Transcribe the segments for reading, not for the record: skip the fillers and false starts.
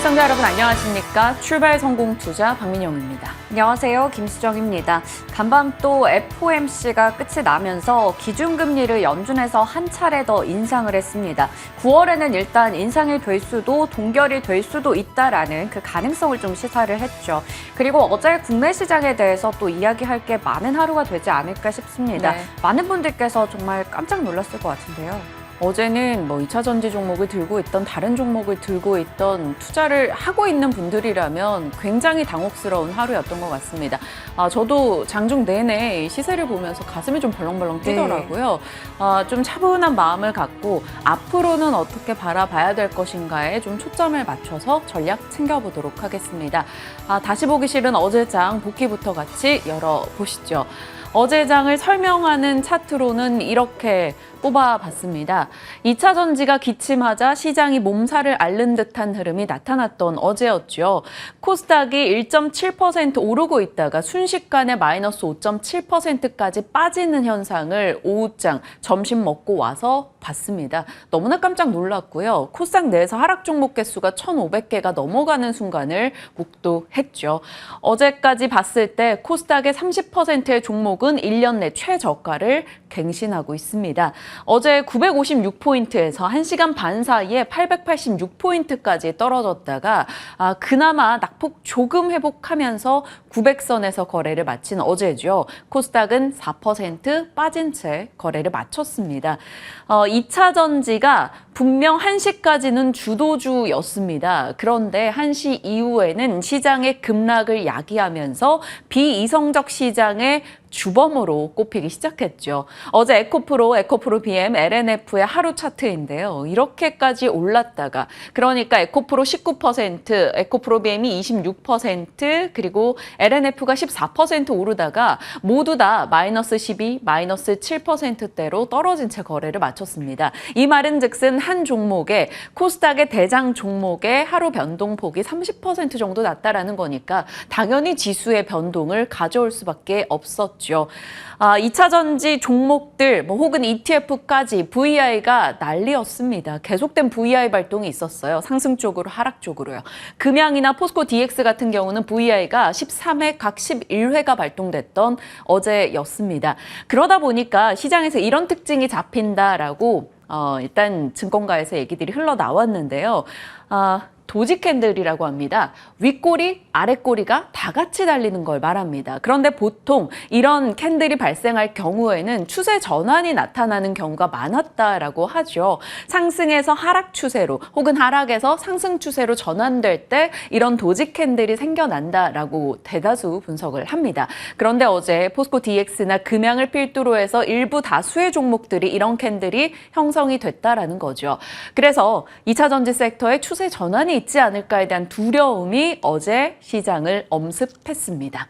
시청자 여러분 안녕하십니까? 출발 성공 투자 박민영입니다. 안녕하세요. 김수정입니다. 간밤 또 FOMC가 끝이 나면서 기준금리를 연준에서 한 차례 더 인상을 했습니다. 9월에는 일단 인상이 될 수도 동결이 될 수도 있다라는 그 가능성을 좀 시사를 했죠. 그리고 어제 국내 시장에 대해서 또 이야기할 게 많은 하루가 되지 않을까 싶습니다. 네. 많은 분들께서 정말 깜짝 놀랐을 것 같은데요. 어제는 2차 전지 종목을 들고 있던 다른 종목을 들고 있던 투자를 하고 있는 분들이라면 굉장히 당혹스러운 하루였던 것 같습니다. 저도 장중 내내 시세를 보면서 가슴이 좀 벌렁벌렁 뛰더라고요. 좀 차분한 마음을 갖고 앞으로는 어떻게 바라봐야 될 것인가에 좀 초점을 맞춰서 전략 챙겨보도록 하겠습니다. 다시 보기 싫은 어제 장 복귀부터 같이 열어보시죠. 어제 장을 설명하는 차트로는 이렇게 뽑아봤습니다. 2차 전지가 기침하자 시장이 몸살을 앓는 듯한 흐름이 나타났던 어제였죠. 코스닥이 1.7% 오르고 있다가 순식간에 마이너스 5.7%까지 빠지는 현상을 오후장 점심 먹고 와서 봤습니다. 너무나 깜짝 놀랐고요. 코스닥 내에서 하락 종목 개수가 1,500개가 넘어가는 순간을 목도했죠. 어제까지 봤을 때 코스닥의 30%의 종목은 1년 내 최저가를 갱신하고 있습니다. 어제 956포인트에서 1시간 반 사이에 886포인트까지 떨어졌다가 그나마 낙폭 조금 회복하면서 900선에서 거래를 마친 어제죠. 코스닥은 4% 빠진 채 거래를 마쳤습니다. 2차 전지가 분명 1시까지는 주도주였습니다. 그런데 1시 이후에는 시장의 급락을 야기하면서 비이성적 시장의 주범으로 꼽히기 시작했죠. 어제 에코프로 BM, LNF의 하루 차트인데요. 이렇게까지 올랐다가 그러니까 에코프로 19%, 에코프로 BM이 26%, 그리고 LNF가 14% 오르다가 모두 다 마이너스 12, 마이너스 7%대로 떨어진 채 거래를 마쳤습니다. 이 말은 즉슨 한 종목에 코스닥의 대장 종목의 하루 변동폭이 30% 정도 났다라는 거니까 당연히 지수의 변동을 가져올 수밖에 없었죠. 2차 전지 종목들 혹은 ETF까지 VI가 난리였습니다. 계속된 VI 발동이 있었어요. 상승 쪽으로 하락 쪽으로요. 금양이나 포스코 DX 같은 경우는 VI가 13회 각 11회가 발동됐던 어제였습니다. 그러다 보니까 시장에서 이런 특징이 잡힌다라고 일단 증권가에서 얘기들이 흘러나왔는데요. 도지 캔들이라고 합니다. 윗꼬리, 아랫꼬리가 다 같이 달리는 걸 말합니다. 그런데 보통 이런 캔들이 발생할 경우에는 추세 전환이 나타나는 경우가 많았다라고 하죠. 상승에서 하락 추세로 혹은 하락에서 상승 추세로 전환될 때 이런 도지 캔들이 생겨난다라고 대다수 분석을 합니다. 그런데 어제 포스코 DX나 금양을 필두로 해서 일부 다수의 종목들이 이런 캔들이 형성이 됐다라는 거죠. 그래서 2차 전지 섹터의 추세 전환이 있지 않을까에 대한 두려움이 어제 시장을 엄습했습니다.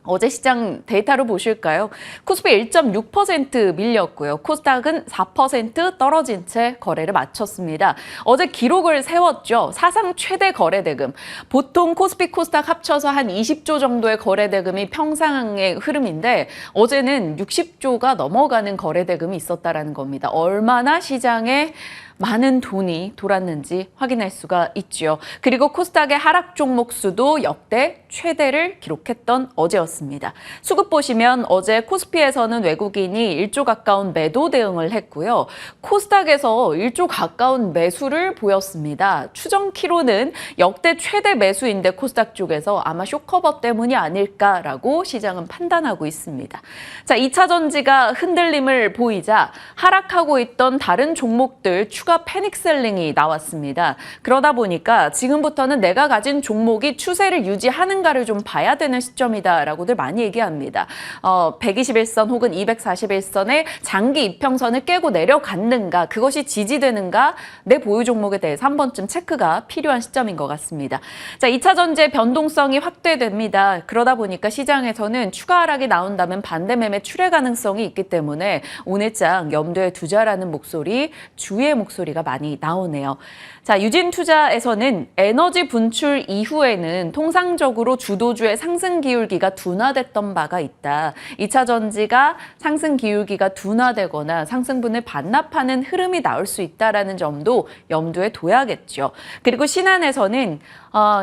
어제 시장 데이터로 보실까요? 코스피 1.6% 밀렸고요. 코스닥은 4% 떨어진 채 거래를 마쳤습니다. 어제 기록을 세웠죠. 사상 최대 거래대금. 보통 코스피, 코스닥 합쳐서 한 20조 정도의 거래대금이 평상의 흐름인데 어제는 60조가 넘어가는 거래대금이 있었다라는 겁니다. 얼마나 시장에 많은 돈이 돌았는지 확인할 수가 있죠. 그리고 코스닥의 하락 종목 수도 역대 최대를 기록했던 어제였습니다. 수급 보시면 어제 코스피에서는 외국인이 1조 가까운 매도 대응을 했고요. 코스닥에서 1조 가까운 매수를 보였습니다. 추정 키로는 역대 최대 매수인데 코스닥 쪽에서 아마 쇼커버 때문이 아닐까라고 시장은 판단하고 있습니다. 자, 2차 전지가 흔들림을 보이자 하락하고 있던 다른 종목들 추가 패닉셀링이 나왔습니다. 그러다 보니까 지금부터는 내가 가진 종목이 추세를 유지하는가를 좀 봐야 되는 시점이다라고들 많이 얘기합니다. 121선 혹은 241선의 장기 이평선을 깨고 내려갔는가, 그것이 지지되는가, 내 보유 종목에 대해서 한 번쯤 체크가 필요한 시점인 것 같습니다. 자, 2차 전지의 변동성이 확대됩니다. 그러다 보니까 시장에서는 추가 하락이 나온다면 반대 매매 출회 가능성이 있기 때문에 오늘장 염두에 두자라는 목소리, 주의 목소리 목소리가 많이 나오네요. 자, 유진투자에서는 에너지 분출 이후에는 통상적으로 주도주의 상승 기울기가 둔화됐던 바가 있다. 2차 전지가 상승 기울기가 둔화되거나 상승분을 반납하는 흐름이 나올 수 있다라는 점도 염두에 둬야겠죠. 그리고 신한에서는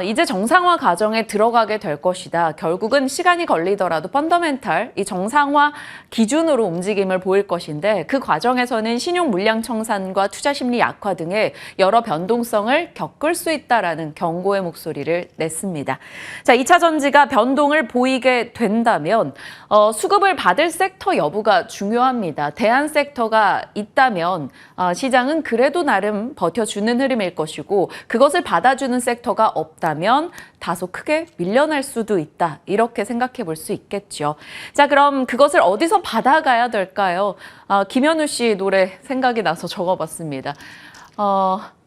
이제 정상화 과정에 들어가게 될 것이다. 결국은 시간이 걸리더라도 펀더멘탈, 이 정상화 기준으로 움직임을 보일 것인데 그 과정에서는 신용 물량 청산과 투자 심리 약화 등의 여러 변동성을 겪을 수 있다라는 경고의 목소리를 냈습니다. 자, 2차 전지가 변동을 보이게 된다면 수급을 받을 섹터 여부가 중요합니다. 대안 섹터가 있다면 시장은 그래도 나름 버텨주는 흐름일 것이고 그것을 받아주는 섹터가 없다면 다소 크게 밀려날 수도 있다. 이렇게 생각해 볼 수 있겠죠. 자, 그럼 그것을 어디서 받아가야 될까요? 김현우 씨 노래 생각이 나서 적어봤습니다.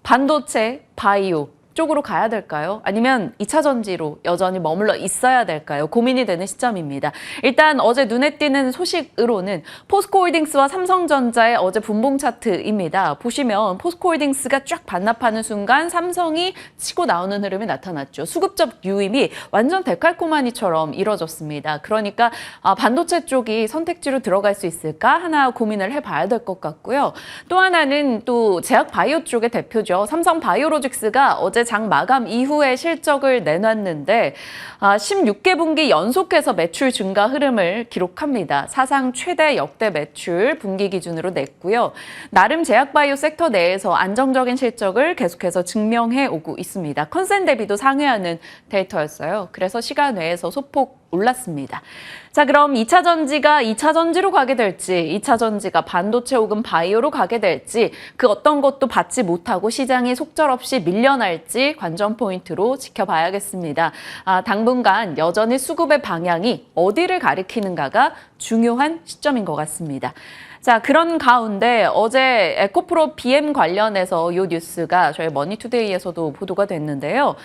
반도체, 바이오 쪽으로 가야 될까요? 아니면 2차 전지로 여전히 머물러 있어야 될까요? 고민이 되는 시점입니다. 일단 어제 눈에 띄는 소식으로는 포스코홀딩스와 삼성전자의 어제 분봉 차트입니다. 보시면 포스코홀딩스가 쫙 반납하는 순간 삼성이 치고 나오는 흐름이 나타났죠. 수급적 유입이 완전 데칼코마니처럼 이뤄졌습니다. 그러니까 반도체 쪽이 선택지로 들어갈 수 있을까? 하나 고민을 해봐야 될 것 같고요. 또 하나는 또 제약 바이오 쪽의 대표죠. 삼성 바이오로직스가 어제 장 마감 이후에 실적을 내놨는데 16개 분기 연속해서 매출 증가 흐름을 기록합니다. 사상 최대 역대 매출 분기 기준으로 냈고요. 나름 제약바이오 섹터 내에서 안정적인 실적을 계속해서 증명해 오고 있습니다. 컨센 대비도 상회하는 데이터였어요. 그래서 시간 외에서 소폭 올랐습니다. 자, 그럼 2차 전지가 2차 전지로 가게 될지 2차 전지가 반도체 혹은 바이오로 가게 될지 그 어떤 것도 받지 못하고 시장이 속절없이 밀려날지 관전 포인트로 지켜봐야겠습니다. 당분간 여전히 수급의 방향이 어디를 가리키는가가 중요한 시점인 것 같습니다. 자, 그런 가운데 어제 에코프로 BM 관련해서 이 뉴스가 저희 머니투데이에서도 보도가 됐는데요.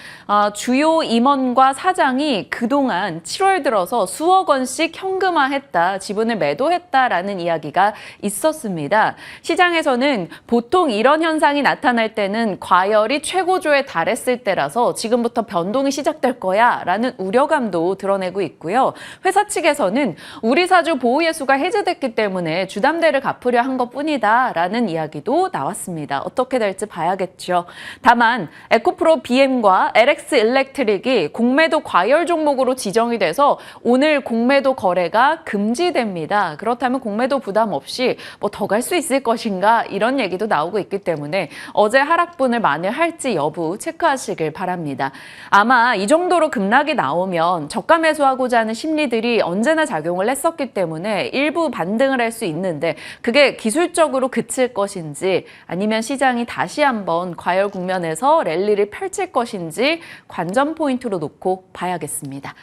주요 임원과 사장이 그동안 7월 들어서 수억 원씩 현금화했다, 지분을 매도했다라는 이야기가 있었습니다. 시장에서는 보통 이런 현상이 나타날 때는 과열이 최고조에 달했을 때라서 지금부터 변동이 시작될 거야 라는 우려감도 드러내고 있고요. 회사 측에서는 우리 사주 보호예수가 해제됐기 때문에 주담대를 갚으려 한 것뿐이다 라는 이야기도 나왔습니다. 어떻게 될지 봐야겠죠. 다만 에코프로 BM과 LX 일렉트릭이 공매도 과열 종목으로 지정이 돼서 오늘 공매도 거래가 금지됩니다. 그렇다면 공매도 부담 없이 뭐 더 갈 수 있을 것인가 이런 얘기도 나오고 있기 때문에 어제 하락분을 만회할지 여부 체크하시길 바랍니다. 아마 이 정도로 급락이 나오면 저가 매수하고자 하는 심리들이 언제나 작용을 했었기 때문에 일부 반등을 할 수 있는데 그게 기술적으로 그칠 것인지 아니면 시장이 다시 한번 과열 국면에서 랠리를 펼칠 것인지 관전 포인트로 놓고 봐야겠습니다.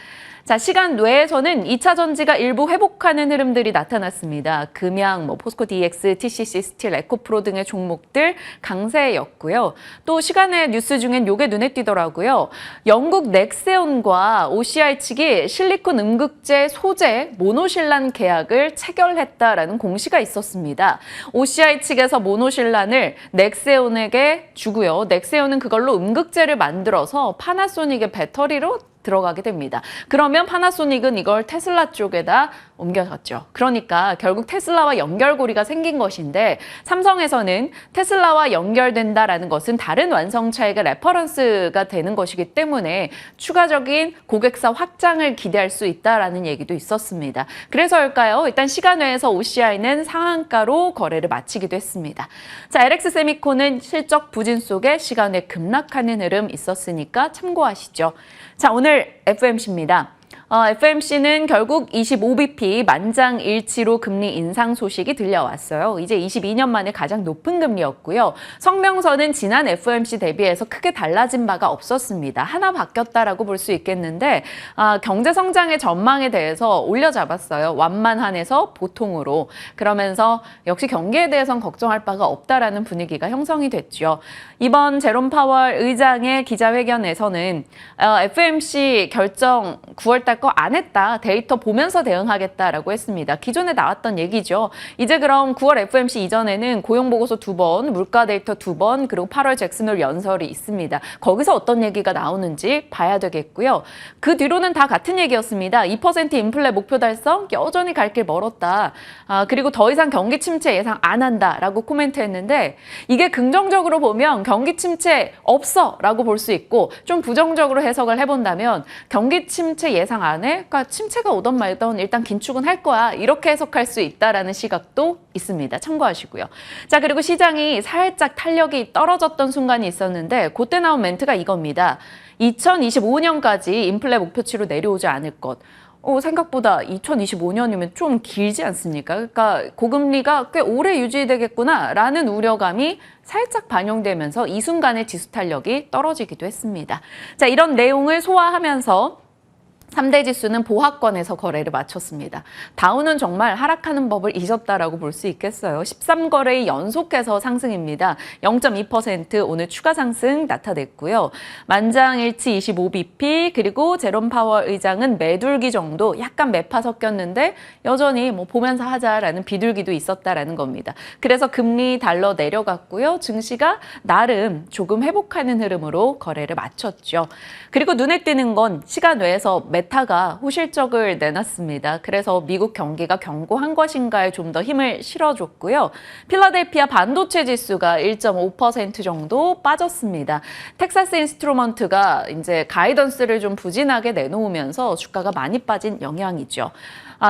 자, 시간 외에서는 2차 전지가 일부 회복하는 흐름들이 나타났습니다. 금양, 포스코 DX, TCC 스틸, 에코프로 등의 종목들 강세였고요. 또 시간의 뉴스 중엔 요게 눈에 띄더라고요. 영국 넥세온과 OCI 측이 실리콘 음극재 소재 모노실란 계약을 체결했다라는 공시가 있었습니다. OCI 측에서 모노실란을 넥세온에게 주고요. 넥세온은 그걸로 음극재를 만들어서 파나소닉의 배터리로 들어가게 됩니다. 그러면 파나소닉은 이걸 테슬라 쪽에다 옮겨갔죠. 그러니까 결국 테슬라와 연결고리가 생긴 것인데 삼성에서는 테슬라와 연결된다라는 것은 다른 완성차액의 레퍼런스가 되는 것이기 때문에 추가적인 고객사 확장을 기대할 수 있다라는 얘기도 있었습니다. 그래서일까요? 일단 시간 외에서 OCI는 상한가로 거래를 마치기도 했습니다. 자, LX 세미콘은 실적 부진 속에 시간 외 급락하는 흐름 있었으니까 참고하시죠. 자, 오늘 FOMC입니다. FOMC는 결국 25bp 만장일치로 금리 인상 소식이 들려왔어요. 이제 22년 만에 가장 높은 금리였고요. 성명서는 지난 FOMC 대비해서 크게 달라진 바가 없었습니다. 하나 바뀌었다라고 볼 수 있겠는데 경제 성장의 전망에 대해서 올려잡았어요. 완만한에서 보통으로. 그러면서 역시 경기에 대해서는 걱정할 바가 없다라는 분위기가 형성이 됐죠. 이번 제롬 파월 의장의 기자회견에서는 FOMC 결정 9월 달 대응할 거 안 했다. 데이터 보면서 대응하겠다라고 했습니다. 기존에 나왔던 얘기죠. 이제 그럼 9월 FOMC 이전에는 고용보고서 2번, 물가 데이터 2번, 그리고 8월 잭슨홀 연설이 있습니다. 거기서 어떤 얘기가 나오는지 봐야 되겠고요. 그 뒤로는 다 같은 얘기였습니다. 2% 인플레 목표 달성 여전히 갈 길 멀었다. 그리고 더 이상 경기 침체 예상 안 한다라고 코멘트했는데 이게 긍정적으로 보면 경기 침체 없어라고 볼 수 있고 좀 부정적으로 해석을 해본다면 경기 침체 예상 안 해? 그러니까 침체가 오던 말던 일단 긴축은 할 거야. 이렇게 해석할 수 있다라는 시각도 있습니다. 참고하시고요. 자, 그리고 시장이 살짝 탄력이 떨어졌던 순간이 있었는데 그때 나온 멘트가 이겁니다. 2025년까지 인플레 목표치로 내려오지 않을 것. 생각보다 2025년이면 좀 길지 않습니까? 그러니까 고금리가 꽤 오래 유지되겠구나라는 우려감이 살짝 반영되면서 이 순간에 지수 탄력이 떨어지기도 했습니다. 자, 이런 내용을 소화하면서 3대 지수는 보합권에서 거래를 마쳤습니다. 다우는 정말 하락하는 법을 잊었다라고 볼 수 있겠어요. 13거래일 연속해서 상승입니다. 0.2% 오늘 추가 상승 나타냈고요. 만장일치 25bp 그리고 제롬 파월 의장은 매둘기 정도 약간 매파 섞였는데 여전히 뭐 보면서 하자라는 비둘기도 있었다라는 겁니다. 그래서 금리 달러 내려갔고요. 증시가 나름 조금 회복하는 흐름으로 거래를 마쳤죠. 그리고 눈에 띄는 건 시간 외에서 메타가 호실적을 내놨습니다. 그래서 미국 경기가 견고한 것인가에 좀 더 힘을 실어줬고요. 필라델피아 반도체 지수가 1.5% 정도 빠졌습니다. 텍사스 인스트루먼트가 이제 가이던스를 좀 부진하게 내놓으면서 주가가 많이 빠진 영향이죠.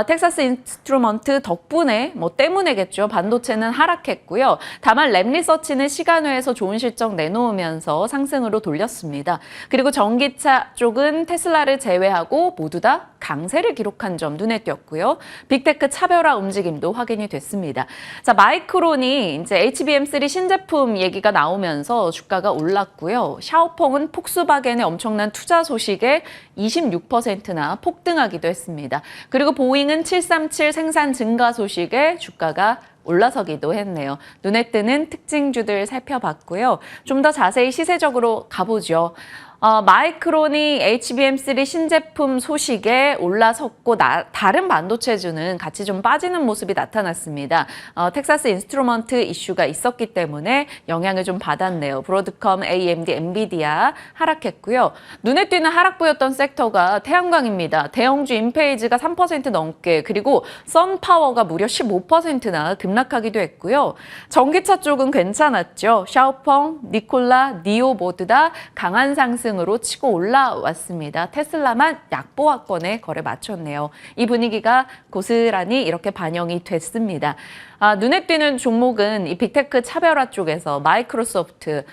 텍사스 인스트루먼트 덕분에 때문에겠죠. 반도체는 하락했고요. 다만 랩리서치는 시간외에서 좋은 실적 내놓으면서 상승으로 돌렸습니다. 그리고 전기차 쪽은 테슬라를 제외하고 모두 다 강세를 기록한 점 눈에 띄었고요. 빅테크 차별화 움직임도 확인이 됐습니다. 자, 마이크론이 이제 HBM3 신제품 얘기가 나오면서 주가가 올랐고요. 샤오펑은 폭스바겐의 엄청난 투자 소식에 26%나 폭등하기도 했습니다. 그리고 보잉은 737 생산 증가 소식에 주가가 올라서기도 했네요. 눈에 띄는 특징주들 살펴봤고요. 좀 더 자세히 시세적으로 가보죠. 마이크론이 HBM3 신제품 소식에 올라섰고 다른 반도체주는 같이 좀 빠지는 모습이 나타났습니다. 텍사스 인스트루먼트 이슈가 있었기 때문에 영향을 좀 받았네요. 브로드컴, AMD, 엔비디아 하락했고요. 눈에 띄는 하락 보였던 섹터가 태양광입니다. 대형주 인페이즈가 3% 넘게 그리고 선파워가 무려 15%나 급락하기도 했고요. 전기차 쪽은 괜찮았죠. 샤오펑, 니콜라, 니오 모두 다 강한 상승 으로 치고 올라왔습니다. 테슬라만 약보합권에 거래 마쳤네요. 이 분위기가 고스란히 이렇게 반영이 됐습니다. 눈에 띄는 종목은 이 빅테크 차별화 쪽에서 마이크로소프트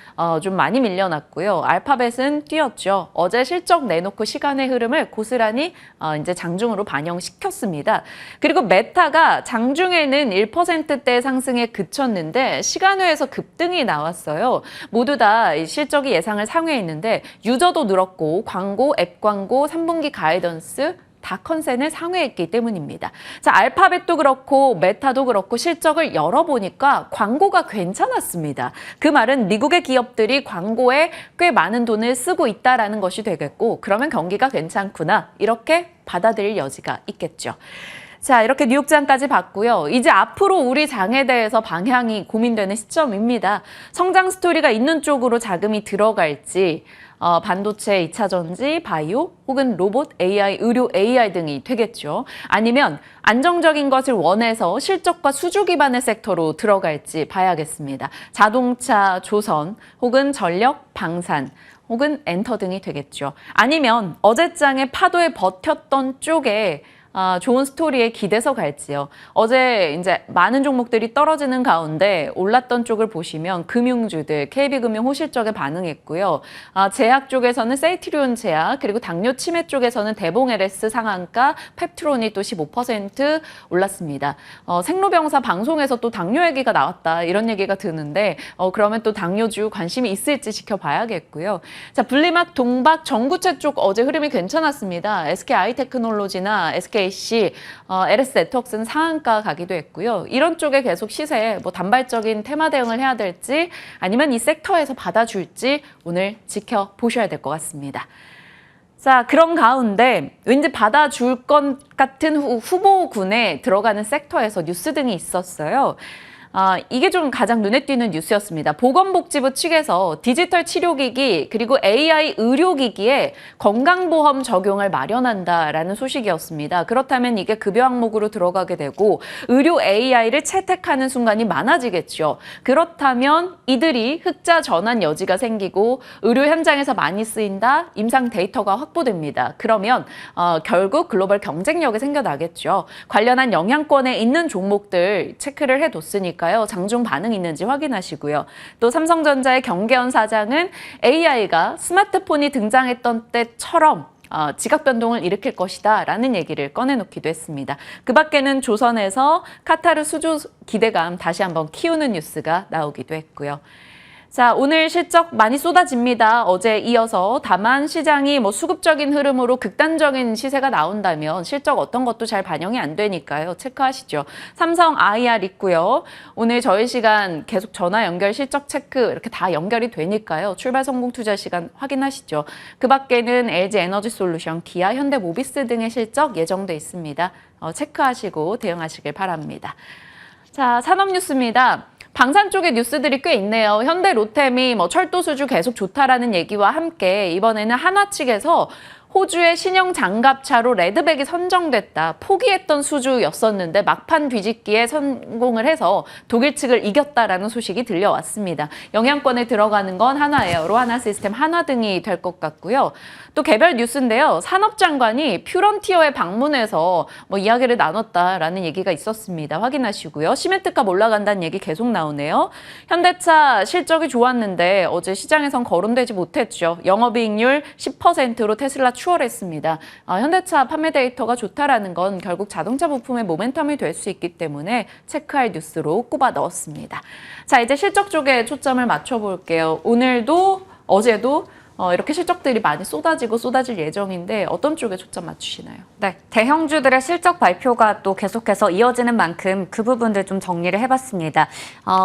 좀 많이 밀려났고요. 알파벳은 뛰었죠. 어제 실적 내놓고 시간의 흐름을 고스란히 이제 장중으로 반영시켰습니다. 그리고 메타가 장중에는 1%대 상승에 그쳤는데 시간외에서 급등이 나왔어요. 모두 다 실적이 예상을 상회했는데 유저도 늘었고 광고, 앱 광고, 3분기 가이던스 다 컨센을 상회했기 때문입니다. 자, 알파벳도 그렇고 메타도 그렇고 실적을 열어보니까 광고가 괜찮았습니다. 그 말은 미국의 기업들이 광고에 꽤 많은 돈을 쓰고 있다는 것이 되겠고 그러면 경기가 괜찮구나 이렇게 받아들일 여지가 있겠죠. 자, 이렇게 뉴욕장까지 봤고요. 이제 앞으로 우리 장에 대해서 방향이 고민되는 시점입니다. 성장 스토리가 있는 쪽으로 자금이 들어갈지 반도체, 2차 전지, 바이오 혹은 로봇, AI, 의료 AI 등이 되겠죠. 아니면 안정적인 것을 원해서 실적과 수주 기반의 섹터로 들어갈지 봐야겠습니다. 자동차, 조선 혹은 전력, 방산 혹은 엔터 등이 되겠죠. 아니면 어제장의 파도에 버텼던 쪽에 좋은 스토리에 기대서 갈지요. 어제 이제 많은 종목들이 떨어지는 가운데 올랐던 쪽을 보시면 금융주들, KB금융 호실적에 반응했고요. 제약 쪽에서는 세이트리온 제약, 그리고 당뇨 치매 쪽에서는 대봉 LS 상한가, 펩트론이 또 15% 올랐습니다. 생로병사 방송에서 또 당뇨 얘기가 나왔다 이런 얘기가 드는데 그러면 또 당뇨주 관심이 있을지 지켜봐야겠고요. 자, 분리막, 동박, 전구체 쪽 어제 흐름이 괜찮았습니다. SK아이테크놀로지나 SK LS 네트워크스는 상한가 가기도 했고요. 이런 쪽에 계속 시세 단발적인 테마 대응을 해야 될지 아니면 이 섹터에서 받아줄지 오늘 지켜보셔야 될 것 같습니다. 자, 그런 가운데 왠지 받아줄 것 같은 후보군에 들어가는 섹터에서 뉴스 등이 있었어요. 이게 좀 가장 눈에 띄는 뉴스였습니다. 보건복지부 측에서 디지털 치료기기 그리고 AI 의료기기에 건강보험 적용을 마련한다라는 소식이었습니다. 그렇다면 이게 급여 항목으로 들어가게 되고 의료 AI를 채택하는 순간이 많아지겠죠. 그렇다면 이들이 흑자 전환 여지가 생기고 의료 현장에서 많이 쓰인다, 임상 데이터가 확보됩니다. 그러면 결국 글로벌 경쟁력이 생겨나겠죠. 관련한 영향권에 있는 종목들 체크를 해뒀으니까 장중 반응이 있는지 확인하시고요. 또 삼성전자의 경계현 사장은 AI가 스마트폰이 등장했던 때처럼 지각 변동을 일으킬 것이다 라는 얘기를 꺼내놓기도 했습니다. 그 밖에는 조선에서 카타르 수주 기대감 다시 한번 키우는 뉴스가 나오기도 했고요. 자, 오늘 실적 많이 쏟아집니다. 어제 이어서 다만 시장이 수급적인 흐름으로 극단적인 시세가 나온다면 실적 어떤 것도 잘 반영이 안 되니까요. 체크하시죠. 삼성 IR 있고요. 오늘 저희 시간 계속 전화 연결 실적 체크 이렇게 다 연결이 되니까요. 출발 성공 투자 시간 확인하시죠. 그 밖에는 LG 에너지 솔루션, 기아, 현대모비스 등의 실적 예정돼 있습니다. 체크하시고 대응하시길 바랍니다. 자, 산업 뉴스입니다. 방산 쪽의 뉴스들이 꽤 있네요. 현대 로템이 철도 수주 계속 좋다라는 얘기와 함께 이번에는 한화 측에서 호주의 신형 장갑차로 레드백이 선정됐다. 포기했던 수주였었는데 막판 뒤집기에 성공을 해서 독일 측을 이겼다라는 소식이 들려왔습니다. 영향권에 들어가는 건 하나에어로, 하나시스템, 하나 등이 될 것 같고요. 또 개별 뉴스인데요. 산업장관이 퓨런티어에 방문해서 이야기를 나눴다라는 얘기가 있었습니다. 확인하시고요. 시멘트값 올라간다는 얘기 계속 나오네요. 현대차 실적이 좋았는데 어제 시장에선 거론되지 못했죠. 영업이익률 10%로 테슬라 추월했습니다. 현대차 판매 데이터가 좋다라는 건 결국 자동차 부품의 모멘텀이 될 수 있기 때문에 체크할 뉴스로 꼽아 넣었습니다. 자, 이제 실적 쪽에 초점을 맞춰볼게요. 오늘도 어제도 이렇게 실적들이 많이 쏟아질 예정인데 어떤 쪽에 초점 맞추시나요? 네, 대형주들의 실적 발표가 또 계속해서 이어지는 만큼 그 부분들 좀 정리를 해봤습니다.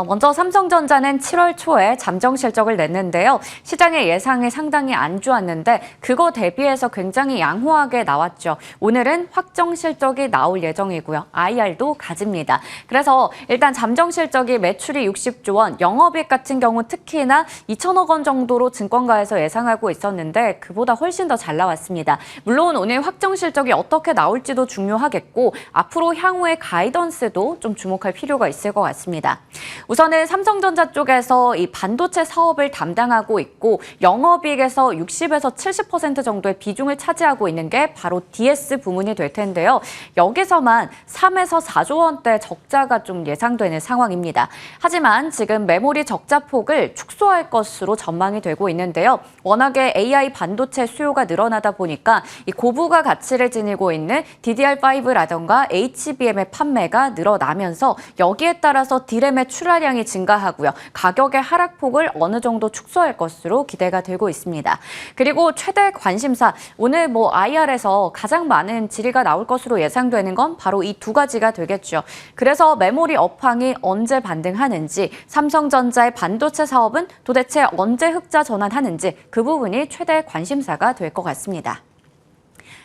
먼저 삼성전자는 7월 초에 잠정 실적을 냈는데요. 시장의 예상이 상당히 안 좋았는데 그거 대비해서 굉장히 양호하게 나왔죠. 오늘은 확정 실적이 나올 예정이고요. IR도 가집니다. 그래서 일단 잠정 실적이 매출이 60조 원, 영업이익 같은 경우 특히나 2천억 원 정도로 증권가에서 예상하고 있었는데 그보다 훨씬 더 잘 나왔습니다. 물론 오늘 확정 실적이 어떻게 나올지도 중요하겠고 앞으로 향후의 가이던스도 좀 주목할 필요가 있을 것 같습니다. 우선은 삼성전자 쪽에서 이 반도체 사업을 담당하고 있고 영업이익에서 60에서 70% 정도의 비중을 차지하고 있는 게 바로 DS 부문이 될 텐데요. 여기서만 3에서 4조 원대 적자가 좀 예상되는 상황입니다. 하지만 지금 메모리 적자 폭을 축소할 것으로 전망이 되고 있는데요. 워낙에 AI 반도체 수요가 늘어나다 보니까 이 고부가 가치를 지니고 있는 DDR5라던가 HBM의 판매가 늘어나면서 여기에 따라서 D램의 출하량이 증가하고요. 가격의 하락폭을 어느 정도 축소할 것으로 기대가 되고 있습니다. 그리고 최대 관심사, 오늘 IR에서 가장 많은 질의가 나올 것으로 예상되는 건 바로 이 두 가지가 되겠죠. 그래서 메모리 업황이 언제 반등하는지, 삼성전자의 반도체 사업은 도대체 언제 흑자 전환하는지 그 부분이 최대 관심사가 될 것 같습니다.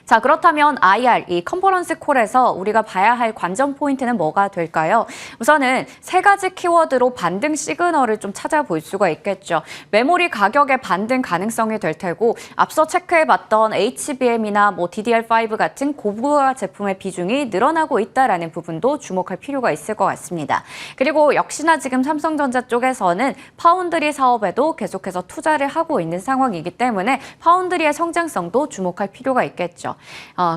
자, 그렇다면 IR, 이 컨퍼런스 콜에서 우리가 봐야 할 관전 포인트는 뭐가 될까요? 우선은 세 가지 키워드로 반등 시그널을 좀 찾아볼 수가 있겠죠. 메모리 가격의 반등 가능성이 될 테고 앞서 체크해봤던 HBM이나 DDR5 같은 고부가 제품의 비중이 늘어나고 있다는 부분도 주목할 필요가 있을 것 같습니다. 그리고 역시나 지금 삼성전자 쪽에서는 파운드리 사업에도 계속해서 투자를 하고 있는 상황이기 때문에 파운드리의 성장성도 주목할 필요가 있겠죠.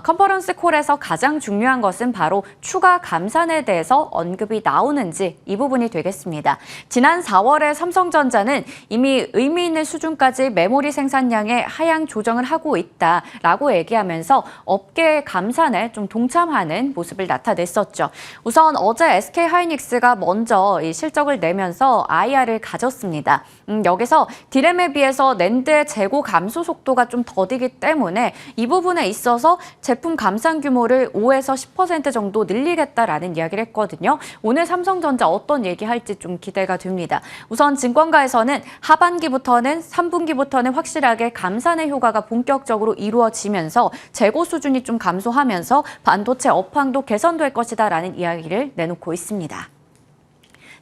컨퍼런스 콜에서 가장 중요한 것은 바로 추가 감산에 대해서 언급이 나오는지 이 부분이 되겠습니다. 지난 4월에 삼성전자는 이미 의미 있는 수준까지 메모리 생산량에 하향 조정을 하고 있다라고 얘기하면서 업계의 감산에 좀 동참하는 모습을 나타냈었죠. 우선 어제 SK하이닉스가 먼저 이 실적을 내면서 IR을 가졌습니다. 여기서 D램에 비해서 낸드의 재고 감소 속도가 좀 더디기 때문에 이 부분에 있어 있어서 제품 감산 규모를 5에서 10% 정도 늘리겠다라는 이야기를 했거든요. 오늘 삼성전자 어떤 얘기할지 좀 기대가 됩니다. 우선 증권가에서는 하반기부터는 3분기부터는 확실하게 감산의 효과가 본격적으로 이루어지면서 재고 수준이 좀 감소하면서 반도체 업황도 개선될 것이다라는 이야기를 내놓고 있습니다.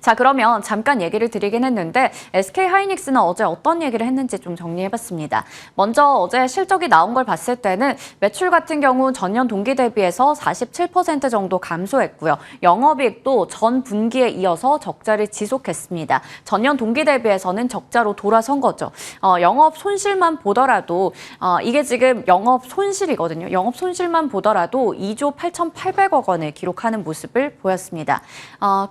자, 그러면 잠깐 얘기를 드리긴 했는데 SK하이닉스는 어제 어떤 얘기를 했는지 좀 정리해봤습니다. 먼저 어제 실적이 나온 걸 봤을 때는 매출 같은 경우 전년 동기 대비해서 47% 정도 감소했고요. 영업이익도 전 분기에 이어서 적자를 지속했습니다. 전년 동기 대비해서는 적자로 돌아선 거죠. 영업 손실만 보더라도 이게 지금 영업 손실이거든요. 영업 손실만 보더라도 2조 8,800억 원을 기록하는 모습을 보였습니다.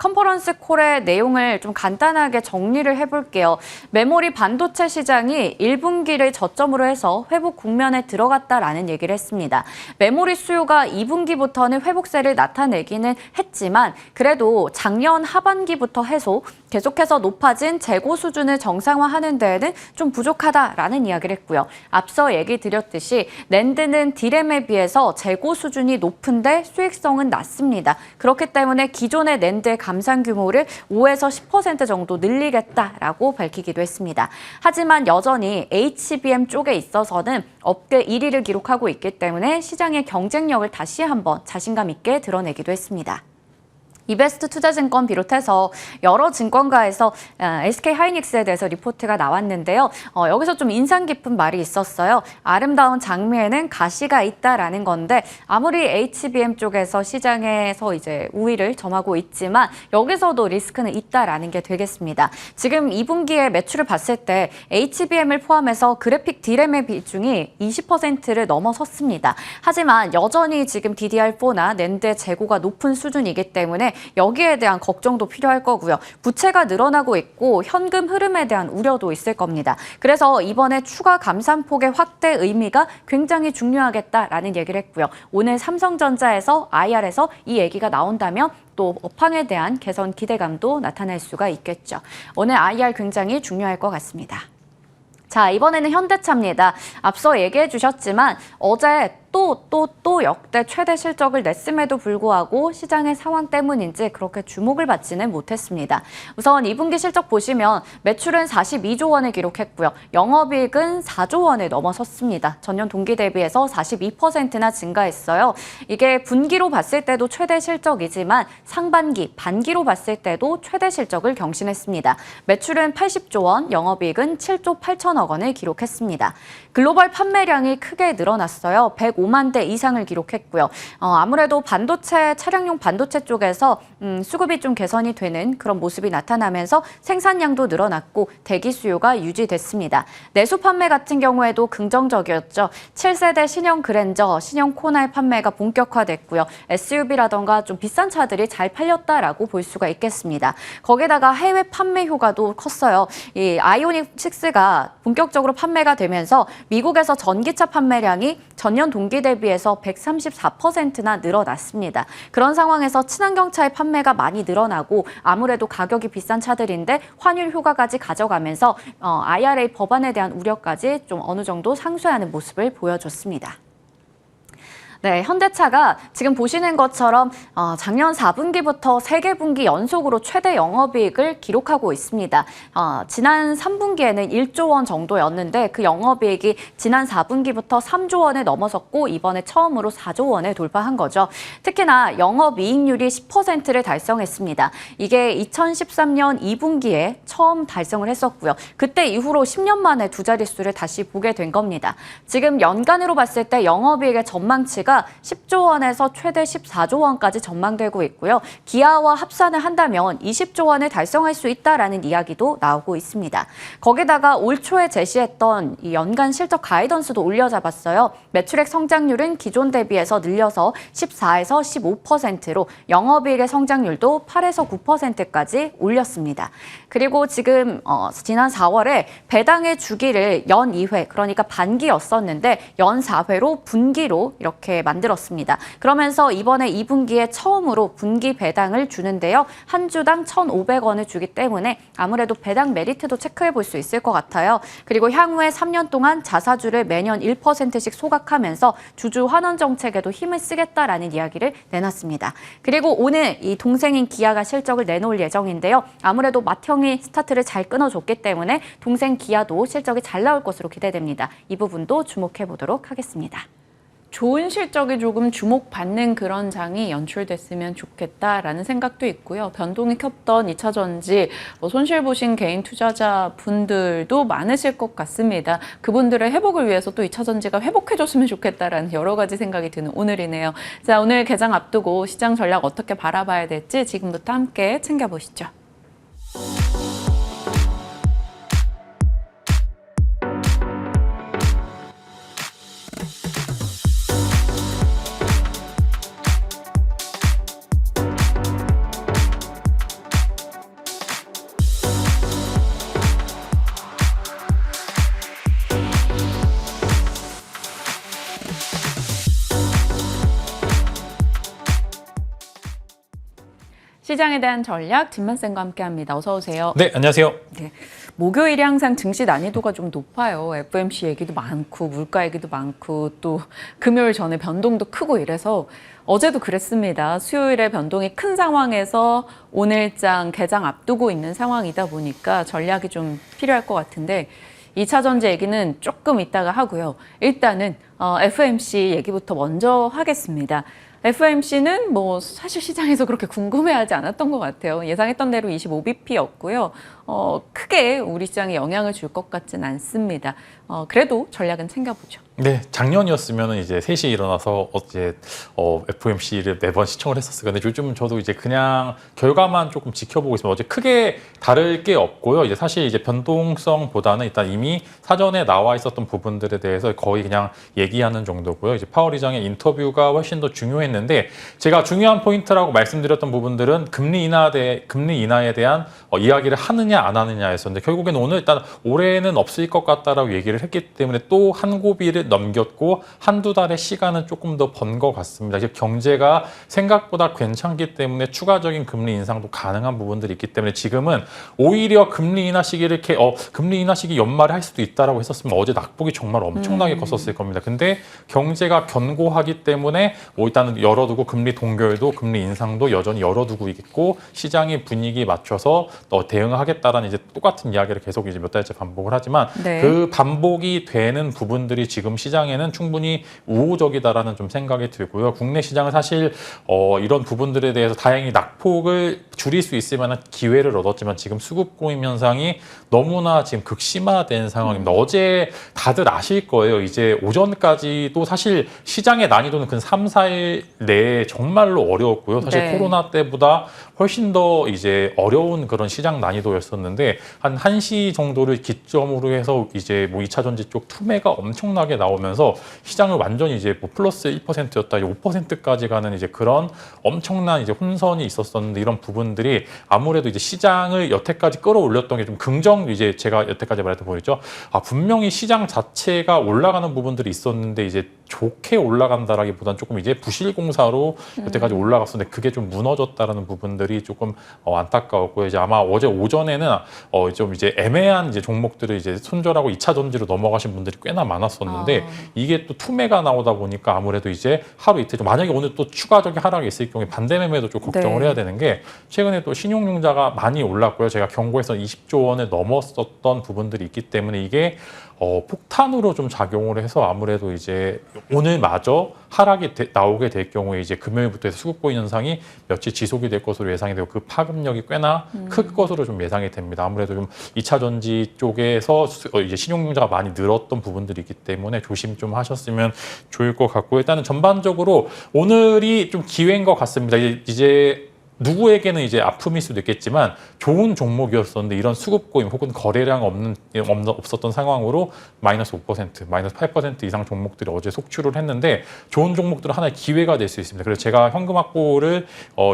컨퍼런스 콜의 내용을 좀 간단하게 정리를 해볼게요. 메모리 반도체 시장이 1분기를 저점으로 해서 회복 국면에 들어갔다라는 얘기를 했습니다. 메모리 수요가 2분기부터는 회복세를 나타내기는 했지만 그래도 작년 하반기부터 해서 계속해서 높아진 재고 수준을 정상화하는 데에는 좀 부족하다라는 이야기를 했고요. 앞서 얘기 드렸듯이 낸드는 디램에 비해서 재고 수준이 높은데 수익성은 낮습니다. 그렇기 때문에 기존의 낸드의 감산 규모를 5에서 10% 정도 늘리겠다라고 밝히기도 했습니다. 하지만 여전히 HBM 쪽에 있어서는 업계 1위를 기록하고 있기 때문에 시장의 경쟁력을 다시 한번 자신감 있게 드러내기도 했습니다. 이베스트 투자증권 비롯해서 여러 증권가에서 SK하이닉스에 대해서 리포트가 나왔는데요. 여기서 좀 인상 깊은 말이 있었어요. 아름다운 장미에는 가시가 있다라는 건데 아무리 HBM 쪽에서 시장에서 이제 우위를 점하고 있지만 여기서도 리스크는 있다라는 게 되겠습니다. 지금 2분기에 매출을 봤을 때 HBM을 포함해서 그래픽 디램의 비중이 20%를 넘어섰습니다. 하지만 여전히 지금 DDR4나 낸드의 재고가 높은 수준이기 때문에 여기에 대한 걱정도 필요할 거고요. 부채가 늘어나고 있고 현금 흐름에 대한 우려도 있을 겁니다. 그래서 이번에 추가 감산폭의 확대 의미가 굉장히 중요하겠다라는 얘기를 했고요. 오늘 삼성전자에서 IR에서 이 얘기가 나온다면 또 업황에 대한 개선 기대감도 나타날 수가 있겠죠. 오늘 IR 굉장히 중요할 것 같습니다. 자, 이번에는 현대차입니다. 앞서 얘기해 주셨지만 어제 또 역대 최대 실적을 냈음에도 불구하고 시장의 상황 때문인지 그렇게 주목을 받지는 못했습니다. 우선 2분기 실적 보시면 매출은 42조 원을 기록했고요. 영업이익은 4조 원을 넘어섰습니다. 전년 동기 대비해서 42%나 증가했어요. 이게 분기로 봤을 때도 최대 실적이지만 상반기, 반기로 봤을 때도 최대 실적을 경신했습니다. 매출은 80조 원, 영업이익은 7조 8천억 원을 기록했습니다. 글로벌 판매량이 크게 늘어났어요. 105만 대 이상을 기록했고요. 아무래도 반도체, 차량용 반도체 쪽에서 수급이 좀 개선이 되는 그런 모습이 나타나면서 생산량도 늘어났고 대기 수요가 유지됐습니다. 내수 판매 같은 경우에도 긍정적이었죠. 7세대 신형 그랜저, 신형 코나의 판매가 본격화됐고요. SUV라던가 좀 비싼 차들이 잘 팔렸다라고 볼 수가 있겠습니다. 거기다가 해외 판매 효과도 컸어요. 이 아이오닉 6가 본격적으로 판매가 되면서 미국에서 전기차 판매량이 전년 동기 대비해서 134%나 늘어났습니다. 그런 상황에서 친환경차의 판매가 많이 늘어나고 아무래도 가격이 비싼 차들인데 환율 효과까지 가져가면서 IRA 법안에 대한 우려까지 좀 어느 정도 상쇄하는 모습을 보여줬습니다. 네, 현대차가 지금 보시는 것처럼 작년 4분기부터 3개 분기 연속으로 최대 영업이익을 기록하고 있습니다. 지난 3분기에는 1조 원 정도였는데 그 영업이익이 지난 4분기부터 3조 원을 넘어섰고 이번에 처음으로 4조 원을 돌파한 거죠. 특히나 영업이익률이 10%를 달성했습니다. 이게 2013년 2분기에 처음 달성을 했었고요. 그때 이후로 10년 만에 두 자릿수를 다시 보게 된 겁니다. 지금 연간으로 봤을 때 영업이익의 전망치가 10조 원에서 최대 14조 원까지 전망되고 있고요. 기아와 합산을 한다면 20조 원을 달성할 수 있다라는 이야기도 나오고 있습니다. 거기다가 올 초에 제시했던 이 연간 실적 가이던스도 올려잡았어요. 매출액 성장률은 기존 대비해서 늘려서 14에서 15%로 영업이익의 성장률도 8에서 9%까지 올렸습니다. 그리고 지금 지난 4월에 배당의 주기를 연 2회, 그러니까 반기였었는데 연 4회로 분기로 이렇게 만들었습니다. 그러면서 이번에 2분기에 처음으로 분기 배당을 주는데요. 한 주당 1,500원을 주기 때문에 아무래도 배당 메리트도 체크해 볼 수 있을 것 같아요. 그리고 향후에 3년 동안 자사주를 매년 1%씩 소각하면서 주주 환원 정책에도 힘을 쓰겠다라는 이야기를 내놨습니다. 그리고 오늘 이 동생인 기아가 실적을 내놓을 예정인데요. 아무래도 맏형이 스타트를 잘 끊어줬기 때문에 동생 기아도 실적이 잘 나올 것으로 기대됩니다. 이 부분도 주목해 보도록 하겠습니다. 좋은 실적이 조금 주목받는 그런 장이 연출됐으면 좋겠다라는 생각도 있고요. 변동이 컸던 2차전지 손실 보신 개인 투자자 분들도 많으실 것 같습니다. 그분들의 회복을 위해서 또 2차전지가 회복해줬으면 좋겠다라는 여러 가지 생각이 드는 오늘이네요. 자, 오늘 개장 앞두고 시장 전략 어떻게 바라봐야 될지 지금부터 함께 챙겨보시죠. 시장에 대한 전략 진만쌤과 함께합니다. 어서 오세요. 네, 안녕하세요. 네, 목요일이 항상 증시 난이도가 좀 높아요. FOMC 얘기도 많고 물가 얘기도 많고 또 금요일 전에 변동도 크고 이래서 어제도 그랬습니다. 수요일에 변동이 큰 상황에서 오늘장 개장 앞두고 있는 상황이다 보니까 전략이 좀 필요할 것 같은데 2차 전지 얘기는 조금 이따가 하고요. 일단은 FOMC 얘기부터 먼저 하겠습니다. FOMC는 뭐 사실 시장에서 그렇게 궁금해하지 않았던 것 같아요. 예상했던 대로 25bp였고요. 크게 우리 시장에 영향을 줄 것 같진 않습니다. 그래도 전략은 챙겨보죠. 네, 작년이었으면 이제 3시에 일어나서 어제 FOMC를 매번 시청을 했었어요. 근데 요즘은 저도 이제 그냥 결과만 조금 지켜보고 있습니다. 어제 크게 다를 게 없고요. 이제 사실 이제 변동성보다는 일단 이미 사전에 나와 있었던 부분들에 대해서 거의 그냥 얘기하는 정도고요. 이제 파월 의장의 인터뷰가 훨씬 더 중요했는데 제가 중요한 포인트라고 말씀드렸던 부분들은 금리 인하에 대한 이야기를 하느냐 안 하느냐였었는데 결국에는 오늘 일단 올해는 없을 것 같다라고 얘기를 했기 때문에 또 한 고비를 넘겼고 한두 달의 시간은 조금 더 번 것 같습니다. 경제가 생각보다 괜찮기 때문에 추가적인 금리 인상도 가능한 부분들이 있기 때문에 지금은 오히려 금리 인하 시기를 이렇게 금리 인하 시기 연말에 할 수도 있다라고 했었으면 어제 낙폭이 정말 엄청나게 컸었을 겁니다. 근데 경제가 견고하기 때문에 일단은 열어두고 금리 동결도 금리 인상도 여전히 열어두고 있고 시장의 분위기에 맞춰서 대응하겠다라는 이제 똑같은 이야기를 계속 이제 몇 달째 반복을 하지만 네. 그 반복이 되는 부분들이 지금 시장에는 충분히 우호적이다라는 좀 생각이 들고요. 국내 시장은 사실 이런 부분들에 대해서 다행히 낙폭을 줄일 수 있을 만한 기회를 얻었지만 지금 수급 고임 현상이 너무나 지금 극심화된 상황입니다. 어제 다들 아실 거예요. 이제 오전까지도 사실 시장의 난이도는 근 3, 4일 내에 정말로 어려웠고요. 사실 네. 코로나 때보다 훨씬 더 이제 어려운 그런 시장 난이도였었는데 한 1시 정도를 기점으로 해서 이제 뭐 2차 전지 쪽 투매가 엄청나게 나오면서 시장을 완전히 이제 뭐 플러스 1%였다 5%까지 가는 이제 그런 엄청난 이제 혼선이 있었었는데 이런 부분들이 아무래도 이제 시장을 여태까지 끌어올렸던 게 좀 이제 제가 여태까지 말했던 부분이죠. 분명히 시장 자체가 올라가는 부분들이 있었는데 이제 좋게 올라간다라기보다는 조금 이제 부실공사로 여태까지 올라갔었는데 그게 좀 무너졌다라는 부분들이 조금 안타까웠고요. 이제 아마 어제 오전에는 좀 이제 애매한 이제 종목들을 이제 손절하고 2차 전지로 넘어가신 분들이 꽤나 많았었는데 이게 또 투매가 나오다 보니까 아무래도 이제 하루 이틀 만약에 오늘 또 추가적인 하락이 있을 경우에 반대 매매도 좀 걱정을 네. 해야 되는 게 최근에 또 신용융자가 많이 올랐고요. 제가 경고에서 20조 원을 넘었었던 부분들이 있기 때문에 이게 폭탄으로 좀 작용을 해서 아무래도 이제 오늘마저 하락이 나오게 될 경우에 이제 금요일부터 해서 수급 고임 현상이 며칠 지속이 될 것으로 예상이 되고 그 파급력이 꽤나 클 것으로 좀 예상이 됩니다. 아무래도 좀 2차 전지 쪽에서 이제 신용융자가 많이 늘었던 부분들이 있기 때문에 조심 좀 하셨으면 좋을 것 같고 일단은 전반적으로 오늘이 좀 기회인 것 같습니다. 이제 누구에게는 이제 아픔일 수도 있겠지만 좋은 종목이었었는데 이런 수급 고임 혹은 거래량 없었던 상황으로 마이너스 5%, 마이너스 8% 이상 종목들이 어제 속출을 했는데 좋은 종목들은 하나의 기회가 될 수 있습니다. 그래서 제가 현금 확보를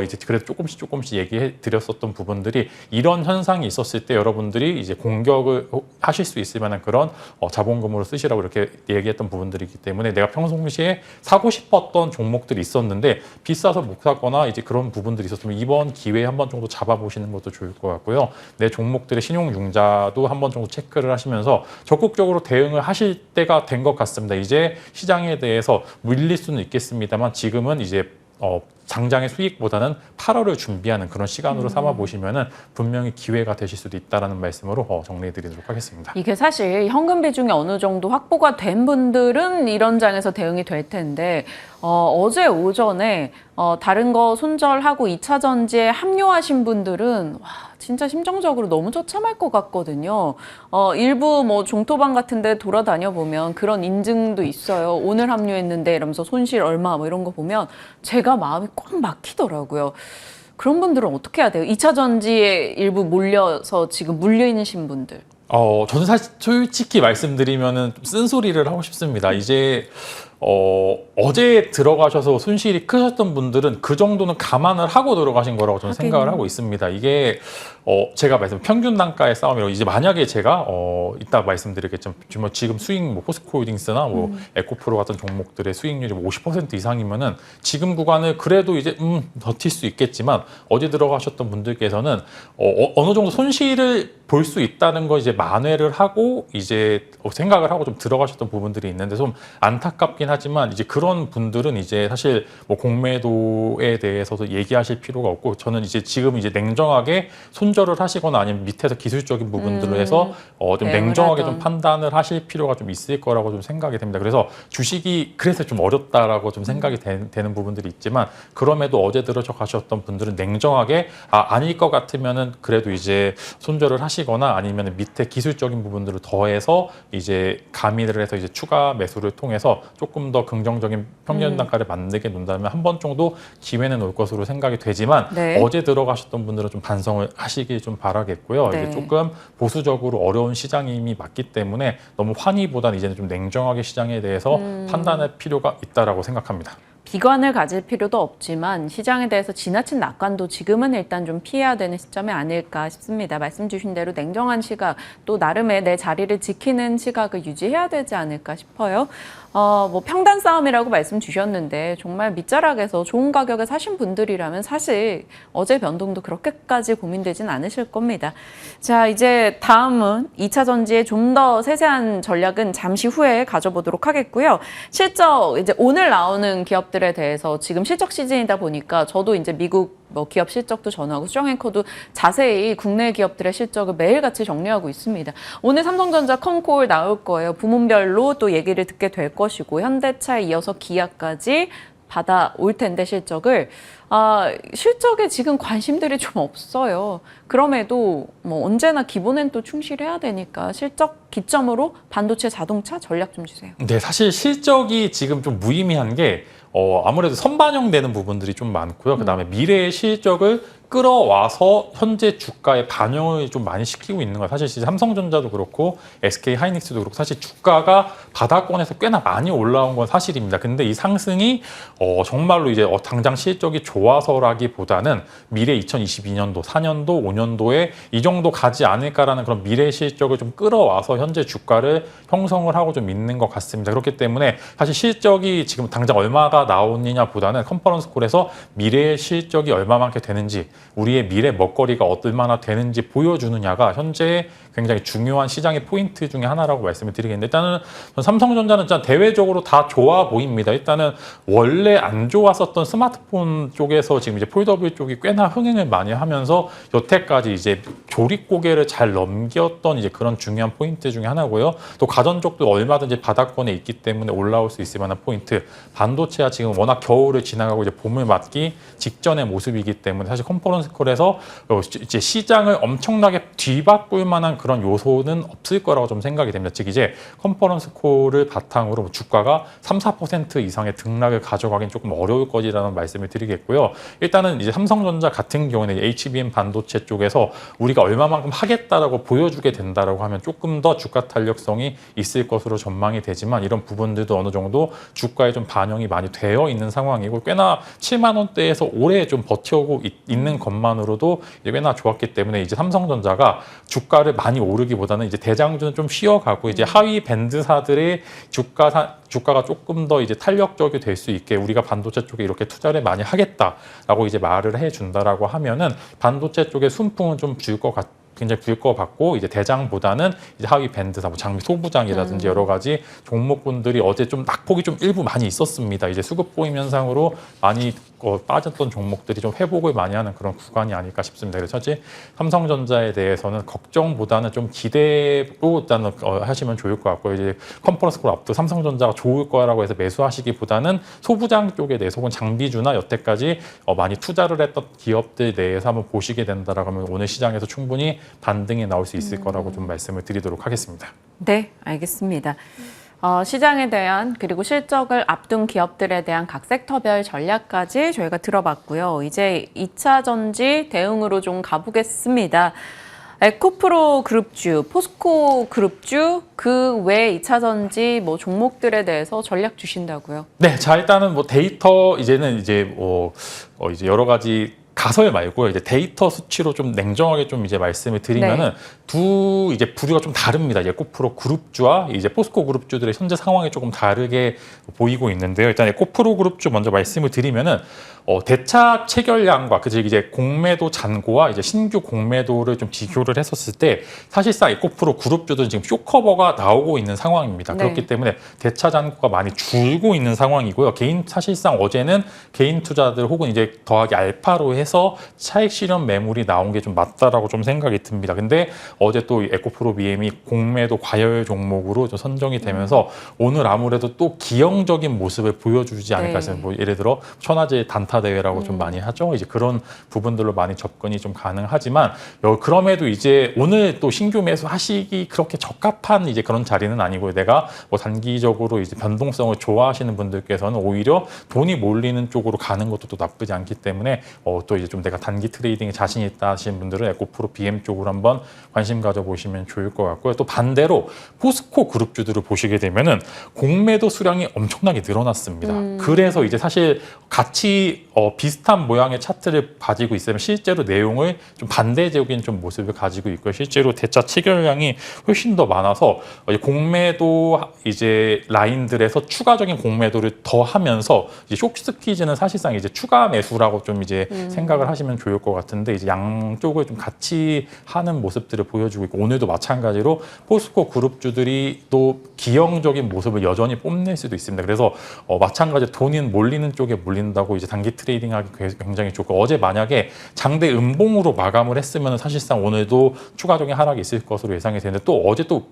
이제 그래도 조금씩 얘기해 드렸었던 부분들이 이런 현상이 있었을 때 여러분들이 이제 공격을 하실 수 있을 만한 그런 자본금으로 쓰시라고 이렇게 얘기했던 부분들이기 때문에 내가 평상시에 사고 싶었던 종목들이 있었는데 비싸서 못 사거나 이제 그런 부분들이 있었으면 이번 기회에 한 번 정도 잡아보시는 것도 좋을 것 같고요. 내 종목들의 신용융자도 한 번 정도 체크를 하시면서 적극적으로 대응을 하실 때가 된 것 같습니다. 이제 시장에 대해서 밀릴 수는 있겠습니다만 지금은 이제 당장의 수익보다는 8월을 준비하는 그런 시간으로 삼아 보시면은 분명히 기회가 되실 수도 있다라는 말씀으로 정리해드리도록 하겠습니다. 이게 사실 현금 비중이 어느 정도 확보가 된 분들은 이런 장에서 대응이 될 텐데 어제 오전에 다른 거 손절하고 2차 전지에 합류하신 분들은 와, 진짜 심정적으로 너무 처참할 것 같거든요. 일부 뭐 종토방 같은 데 돌아다녀 보면 그런 인증도 있어요. 오늘 합류했는데 이러면서 손실 얼마 뭐 이런 거 보면 제가 마음이 꽉 막히더라고요. 그런 분들은 어떻게 해야 돼요? 2차 전지에 일부 몰려서 지금 물려있는 분들. 저는 사실 솔직히 말씀드리면은 좀 쓴소리를 하고 싶습니다. 이제 어제 들어가셔서 손실이 크셨던 분들은 그 정도는 감안을 하고 들어가신 거라고 저는 생각을 하고 있습니다. 이게 제가 말씀 평균 단가의 싸움이라고 이제 만약에 제가 이따 말씀드리겠지만 지금 수익 뭐 포스코홀딩스나 뭐 에코프로 같은 종목들의 수익률이 뭐 50% 이상이면은 지금 구간을 그래도 이제 버틸 수 있겠지만 어제 들어가셨던 분들께서는 어느 정도 손실을 볼 수 있다는 거 이제 만회를 하고 이제 생각을 하고 좀 들어가셨던 부분들이 있는데 좀 안타깝긴 하지만 이제 그런 분들은 이제 사실 뭐 공매도에 대해서도 얘기하실 필요가 없고 저는 이제 지금 이제 냉정하게 손절을 하시거나 아니면 밑에서 기술적인 부분들로 해서 좀 냉정하게 좀 판단을 하실 필요가 좀 있을 거라고 좀 생각이 됩니다. 그래서 주식이 그래서 좀 어렵다라고 좀 생각이 되는 부분들이 있지만 그럼에도 어제 들어가셨던 분들은 냉정하게 아닐 것 같으면은 그래도 이제 손절을 하시거나 아니면 밑에 기술적인 부분들을 더해서 이제 가미를 해서 이제 추가 매수를 통해서 조금 더 긍정적인 평균 단가를 만들게 놓는다면 한 번 정도 기회는 올 것으로 생각이 되지만 네. 어제 들어가셨던 분들은 좀 반성을 하시길 좀 바라겠고요. 네. 이제 조금 보수적으로 어려운 시장이 이미 맞기 때문에 너무 환희보다는 이제는 좀 냉정하게 시장에 대해서 판단할 필요가 있다라고 생각합니다. 비관을 가질 필요도 없지만 시장에 대해서 지나친 낙관도 지금은 일단 좀 피해야 되는 시점이 아닐까 싶습니다. 말씀 주신 대로 냉정한 시각, 또 나름의 내 자리를 지키는 시각을 유지해야 되지 않을까 싶어요. 뭐 평단 싸움이라고 말씀 주셨는데 정말 밑자락에서 좋은 가격에 사신 분들이라면 사실 어제 변동도 그렇게까지 고민되진 않으실 겁니다. 자, 이제 다음은 2차 전지의 좀 더 세세한 전략은 잠시 후에 가져보도록 하겠고요. 실적 이제 오늘 나오는 기업들에 대해서 지금 실적 시즌이다 보니까 저도 이제 미국 뭐 기업 실적도 전하고 수정앵커도 자세히 국내 기업들의 실적을 매일같이 정리하고 있습니다. 오늘 삼성전자 컴콜 나올 거예요. 부문별로 또 얘기를 듣게 될 것이고 현대차에 이어서 기아까지 받아올 텐데 실적에 지금 관심들이 좀 없어요. 그럼에도 뭐 언제나 기본엔 또 충실해야 되니까 실적 기점으로 반도체, 자동차 전략 좀 주세요. 네, 사실 실적이 지금 좀 무의미한 게 아무래도 선반영되는 부분들이 좀 많고요. 그다음에 미래의 실적을 끌어와서 현재 주가에 반영을 좀 많이 시키고 있는 거예요. 사실 삼성전자도 그렇고 SK 하이닉스도 그렇고 사실 주가가 바닥권에서 꽤나 많이 올라온 건 사실입니다. 근데 이 상승이 정말로 이제 당장 실적이 좋아서라기보다는 미래 2022년도, 4년도, 5년도에 이 정도 가지 않을까라는 그런 미래 실적을 좀 끌어와서 현재 주가를 형성을 하고 좀 있는 것 같습니다. 그렇기 때문에 사실 실적이 지금 당장 얼마가 나오느냐보다는 컨퍼런스 콜에서 미래의 실적이 얼마만큼 되는지 우리의 미래 먹거리가 얼마나 되는지 보여주느냐가 현재 굉장히 중요한 시장의 포인트 중에 하나라고 말씀을 드리겠는데 일단은 삼성전자는 진짜 대외적으로 다 좋아 보입니다. 일단은 원래 안 좋았었던 스마트폰 쪽에서 지금 이제 폴더블 쪽이 꽤나 흥행을 많이 하면서 여태까지 이제 조립 고개를 잘 넘겼던 이제 그런 중요한 포인트 중에 하나고요. 또 가전 쪽도 얼마든지 바닥권에 있기 때문에 올라올 수 있을 만한 포인트. 반도체가 지금 워낙 겨울을 지나가고 이제 봄을 맞기 직전의 모습이기 때문에 사실 컴포넌스콜에서 이제 시장을 엄청나게 뒤바꿀 만한 그런 요소는 없을 거라고 좀 생각이 됩니다. 즉 이제 컴포넌스콜을 바탕으로 주가가 3~4% 이상의 등락을 가져가긴 조금 어려울 것이라는 말씀을 드리겠고요. 일단은 이제 삼성전자 같은 경우는 HBM 반도체 쪽에서 우리가 얼마만큼 하겠다라고 보여주게 된다라고 하면 조금 더 주가 탄력성이 있을 것으로 전망이 되지만 이런 부분들도 어느 정도 주가에 좀 반영이 많이 되어 있는 상황이고 꽤나 7만 원대에서 오래 좀 버텨오고 있는 것만으로도 이제 꽤나 좋았기 때문에 이제 삼성전자가 주가를 많이 오르기보다는 이제 대장주는 좀 쉬어가고 이제 하위 밴드사들의 주가가 조금 더 이제 탄력적이 될 수 있게 우리가 반도체 쪽에 이렇게 투자를 많이 하겠다라고 이제 말을 해준다라고 하면은 반도체 쪽에 순풍은 좀 굉장히 불 것 같고 이제 대장보다는 이제 하위 밴드사, 뭐 장비 소부장이라든지 여러 가지 종목군들이 어제 좀 낙폭이 좀 일부 많이 있었습니다. 이제 수급 보임 현상으로 많이 빠졌던 종목들이 좀 회복을 많이 하는 그런 구간이 아닐까 싶습니다. 그래서 사실 삼성전자에 대해서는 걱정보다는 좀 기대로 일단은 하시면 좋을 것 같고요. 이제 컨퍼런스콜 앞도 삼성전자가 좋을 거라고 해서 매수하시기보다는 소부장 쪽에 대해서 혹은 장비주나 여태까지 많이 투자를 했던 기업들 내에서 한번 보시게 된다라고 하면 오늘 시장에서 충분히 반등이 나올 수 있을 거라고 좀 말씀을 드리도록 하겠습니다. 네, 알겠습니다. 시장에 대한 그리고 실적을 앞둔 기업들에 대한 각 섹터별 전략까지 저희가 들어봤고요. 이제 2차 전지 대응으로 좀 가보겠습니다. 에코프로 그룹주, 포스코 그룹주 그 외 2차 전지 뭐 종목들에 대해서 전략 주신다고요? 네, 자 일단은 뭐 데이터 이제는 이제 이제 여러 가지 가설 말고요. 이제 데이터 수치로 좀 냉정하게 좀 이제 말씀을 드리면은 두 이제 부류가 좀 다릅니다. 이제 에코프로 그룹주와 이제 포스코 그룹주들의 현재 상황이 조금 다르게 보이고 있는데요. 일단 에코프로 그룹주 먼저 말씀을 드리면은 대차 체결량과 그 즉 이제 공매도 잔고와 이제 신규 공매도를 좀 비교를 했었을 때 사실상 에코프로 그룹주들은 지금 쇼커버가 나오고 있는 상황입니다. 그렇기 때문에 대차 잔고가 많이 줄고 있는 상황이고요. 사실상 어제는 개인 투자들 혹은 이제 더하기 알파로 해서 차익 실현 매물이 나온 게 좀 맞다라고 좀 생각이 듭니다. 근데 어제 또 에코프로 BM이 공매도 과열 종목으로 좀 선정이 되면서 오늘 아무래도 또 기형적인 모습을 보여주지 않을까 해서 뭐 예를 들어 천하제 단타 대회라고 좀 많이 하죠. 이제 그런 부분들로 많이 접근이 좀 가능하지만 그럼에도 이제 오늘 또 신규 매수 하시기 그렇게 적합한 이제 그런 자리는 아니고요. 내가 뭐 단기적으로 이제 변동성을 좋아하시는 분들께서는 오히려 돈이 몰리는 쪽으로 가는 것도 또 나쁘지 않기 때문에 또 이제 좀 내가 단기 트레이딩에 자신 있다 하시는 분들은 에코프로 BM 쪽으로 한번 관심 가져보시면 좋을 것 같고요. 또 반대로 포스코 그룹주들을 보시게 되면은 공매도 수량이 엄청나게 늘어났습니다. 그래서 이제 사실 같이 비슷한 모양의 차트를 가지고 있으면 실제로 내용을 좀 반대적인 좀 모습을 가지고 있고요. 실제로 대차 체결량이 훨씬 더 많아서 공매도 이제 라인들에서 추가적인 공매도를 더 하면서 이제 쇼스퀴즈는 사실상 이제 추가 매수라고 좀 이제 생각을 하시면 좋을 것 같은데 이제 양쪽을 좀 같이 하는 모습들을 보여주고 있고 오늘도 마찬가지로 포스코 그룹주들이 또 기형적인 모습을 여전히 뽐낼 수도 있습니다. 그래서 마찬가지로 돈이 몰리는 쪽에 몰린다고 이제 단기 트레이딩하기 굉장히 좋고 어제 만약에 장대 음봉으로 마감을 했으면 사실상 오늘도 추가적인 하락이 있을 것으로 예상이 되는데 또 어제 또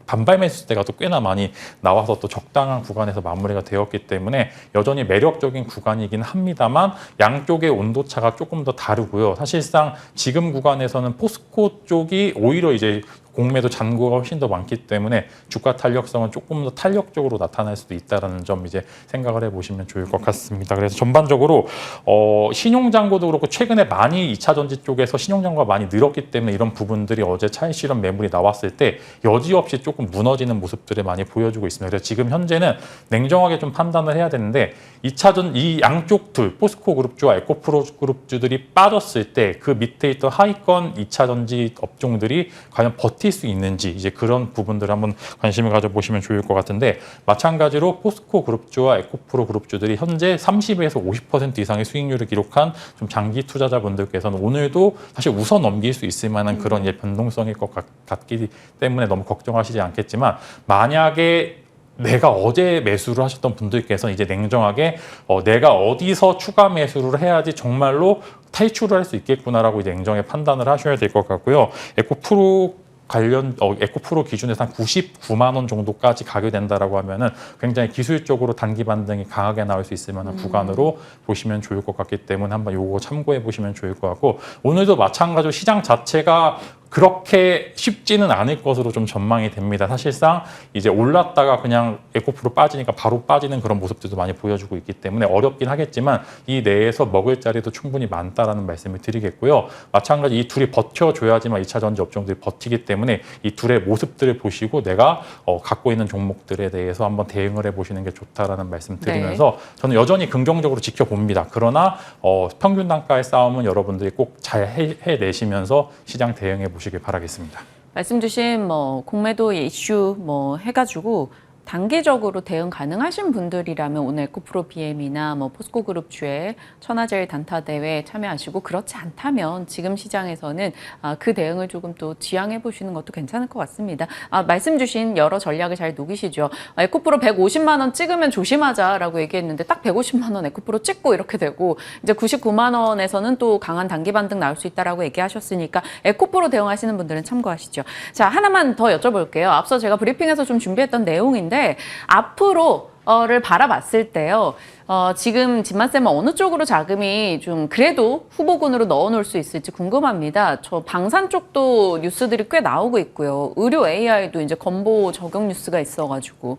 반발 매수대가 또 꽤나 많이 나와서 또 적당한 구간에서 마무리가 되었기 때문에 여전히 매력적인 구간이긴 합니다만 양쪽의 온도차가 조금 더 다르고요. 사실상 지금 구간에서는 포스코 쪽이 오히려 이제 공매도 잔고가 훨씬 더 많기 때문에 주가 탄력성은 조금 더 탄력적으로 나타날 수도 있다는 점 이제 생각을 해보시면 좋을 것 같습니다. 그래서 전반적으로 신용잔고도 그렇고 최근에 많이 2차 전지 쪽에서 신용잔고가 많이 늘었기 때문에 이런 부분들이 어제 차익 실현 매물이 나왔을 때 여지없이 조금 무너지는 모습들을 많이 보여주고 있습니다. 그래서 지금 현재는 냉정하게 좀 판단을 해야 되는데 이 양쪽 둘 포스코 그룹주와 에코프로 그룹주들이 빠졌을 때 그 밑에 있던 하위권 2차 전지 업종들이 과연 버틸 수 있는지 이제 그런 부분들을 한번 관심을 가져보시면 좋을 것 같은데 마찬가지로 포스코 그룹주와 에코프로 그룹주들이 현재 30에서 50% 이상의 수익률을 기록한 좀 장기 투자자분들께서는 오늘도 사실 웃어 넘길 수 있을 만한 그런 이제 변동성일 것 같기 때문에 너무 걱정하시지 않겠지만 만약에 내가 어제 매수를 하셨던 분들께서는 이제 냉정하게 내가 어디서 추가 매수를 해야지 정말로 탈출을 할 수 있겠구나라고 이제 냉정하게 판단을 하셔야 될 것 같고요. 에코프로 관련 에코프로 기준에서 한 99만 원 정도까지 가게 된다라고 하면은 굉장히 기술적으로 단기 반등이 강하게 나올 수 있을 만한 구간으로 보시면 좋을 것 같기 때문에 한번 요거 참고해 보시면 좋을 것 같고, 오늘도 마찬가지로 시장 자체가 그렇게 쉽지는 않을 것으로 좀 전망이 됩니다. 사실상 이제 올랐다가 그냥 에코프로 빠지니까 바로 빠지는 그런 모습들도 많이 보여주고 있기 때문에 어렵긴 하겠지만 이 내에서 먹을 자리도 충분히 많다라는 말씀을 드리겠고요. 마찬가지 이 둘이 버텨줘야지만 2차 전지 업종들이 버티기 때문에 이 둘의 모습들을 보시고 내가 갖고 있는 종목들에 대해서 한번 대응을 해보시는 게 좋다라는 말씀 드리면서 저는 여전히 긍정적으로 지켜봅니다. 그러나 평균 단가의 싸움은 여러분들이 꼭 잘 해내시면서 시장 대응해 보시길 바라겠습니다. 말씀 주신 공매도 이슈 해가지고 단기적으로 대응 가능하신 분들이라면 오늘 에코프로 BM이나 포스코그룹 주의 천하제일 단타 대회 참여하시고, 그렇지 않다면 지금 시장에서는 그 대응을 조금 또 지양해 보시는 것도 괜찮을 것 같습니다. 말씀 주신 여러 전략을 잘 녹이시죠. 에코프로 150만 원 찍으면 조심하자라고 얘기했는데 딱 150만 원 에코프로 찍고 이렇게 되고, 이제 99만 원에서는 또 강한 단기 반등 나올 수 있다라고 얘기하셨으니까 에코프로 대응하시는 분들은 참고하시죠. 자, 하나만 더 여쭤볼게요. 앞서 제가 브리핑에서 좀 준비했던 내용인데, 앞으로를 바라봤을 때요. 지금 진만쌤은 어느 쪽으로 자금이 좀 그래도 후보군으로 넣어놓을 수 있을지 궁금합니다. 저 방산 쪽도 뉴스들이 꽤 나오고 있고요. 의료 AI도 이제 건보 적용 뉴스가 있어가지고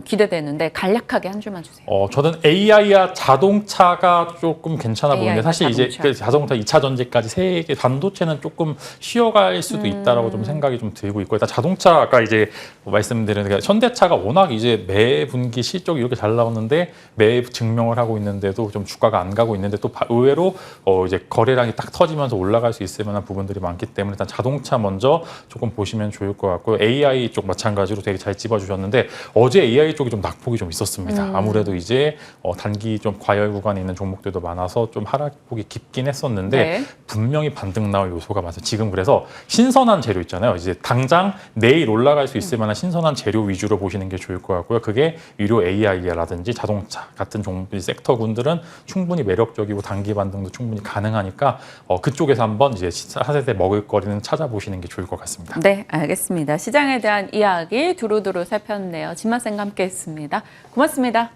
기대되는데 간략하게 한 줄만 주세요. 저는 AI와 자동차가 조금 괜찮아 보이는데, 사실 자동차. 이제 그 자동차 2차 전지까지 세계 반도체는 조금 쉬어갈 수도 있다라고 좀 생각이 좀 들고 있고, 일단 자동차 아까 이제 말씀드린 게 현대차가 워낙 이제 매 분기 실적이 이렇게 잘 나오는데 매 증명을 하고 있는데도 좀 주가가 안 가고 있는데, 또 의외로 이제 거래량이 딱 터지면서 올라갈 수 있을 만한 부분들이 많기 때문에 일단 자동차 먼저 조금 보시면 좋을 것 같고요. AI 쪽 마찬가지로 되게 잘 찝어주셨는데, 어제 AI 쪽이 좀 낙폭이 좀 있었습니다. 아무래도 이제 단기 좀 과열 구간에 있는 종목들도 많아서 좀 하락폭이 깊긴 했었는데 네. 분명히 반등 나올 요소가 많아요. 지금 그래서 신선한 재료 있잖아요. 이제 당장 내일 올라갈 수 있을 만한 신선한 재료 위주로 보시는 게 좋을 것 같고요. 그게 의료 AI라든지 자동차 같은 섹터군들은 충분히 매력적이고 단기 반등도 충분히 가능하니까 그쪽에서 한번 이제 차세대 먹을거리는 찾아보시는 게 좋을 것 같습니다. 네, 알겠습니다. 시장에 대한 이야기 두루두루 살폈네요. 진만쌤과 함께했습니다. 고맙습니다.